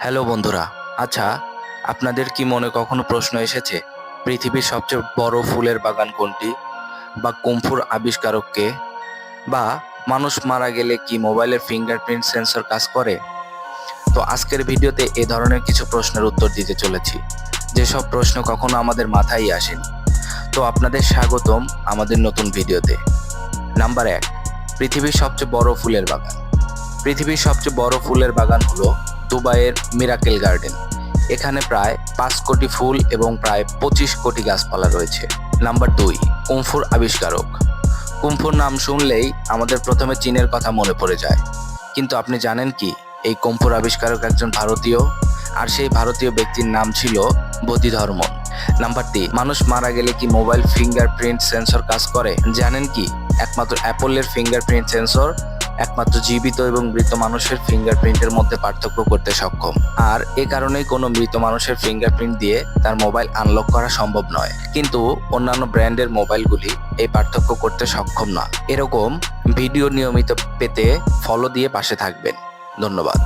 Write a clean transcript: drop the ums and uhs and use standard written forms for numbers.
Hello বন্ধুরা। আচ্ছা, আপনাদের কি মনে কখনো প্রশ্ন এসেছে পৃথিবীর সবচেয়ে বড় ফুলের বাগান কোনটি, বা কুমফুর আবিষ্কারক কে, বা মানুষ মারা গেলে কি মোবাইলের ফিঙ্গারপ্রিন্ট সেন্সর কাজ করে? তো আজকের ভিডিওতে এ ধরনের কিছু প্রশ্নের উত্তর দিতে চলেছি, যেসব প্রশ্ন কখনো আমাদের মাথায় আসেনি। তো আপনাদের স্বাগতম আমাদের নতুন ভিডিওতে। নাম্বার 1, পৃথিবীর সবচেয়ে বড় ফুলের বাগান। পৃথিবীর সবচেয়ে বড় ফুলের বাগান হলো দুবাইয়ের মিরাকেল গার্ডেন। এখানে প্রায় 5 কোটি ফুল এবং প্রায় 25 কোটি গাছপালা রয়েছে। নাম্বার 2, কুমফুর আবিষ্কারক। কুমফুর নাম শুনলেই আমাদের প্রথমে চীনের কথা মনে পড়ে যায়, কিন্তু আপনি জানেন কি এই কুমফুর আবিষ্কারক একজন ভারতীয়, আর সেই ভারতীয় ব্যক্তির নাম ছিল বোধিধর্মন। নাম্বার 3, মানুষ মারা গেলে কি মোবাইল ফিঙ্গারপ্রিন্ট সেন্সর কাজ করে? জানেন কি একমাত্র অ্যাপলের ফিঙ্গারপ্রিন্ট সেন্সর একমাত্র জীবিত এবং মৃত মানুষের ফিঙ্গারপ্রিন্টের মধ্যে পার্থক্য করতে সক্ষম, আর এ কারণেই কোনো মৃত মানুষের ফিঙ্গারপ্রিন্ট দিয়ে তার মোবাইল আনলক করা সম্ভব নয়। কিন্তু অন্যান্য ব্র্যান্ডের মোবাইলগুলি এই পার্থক্য করতে সক্ষম না। এরকম ভিডিও নিয়মিত পেতে ফলো দিয়ে পাশে থাকবেন। ধন্যবাদ।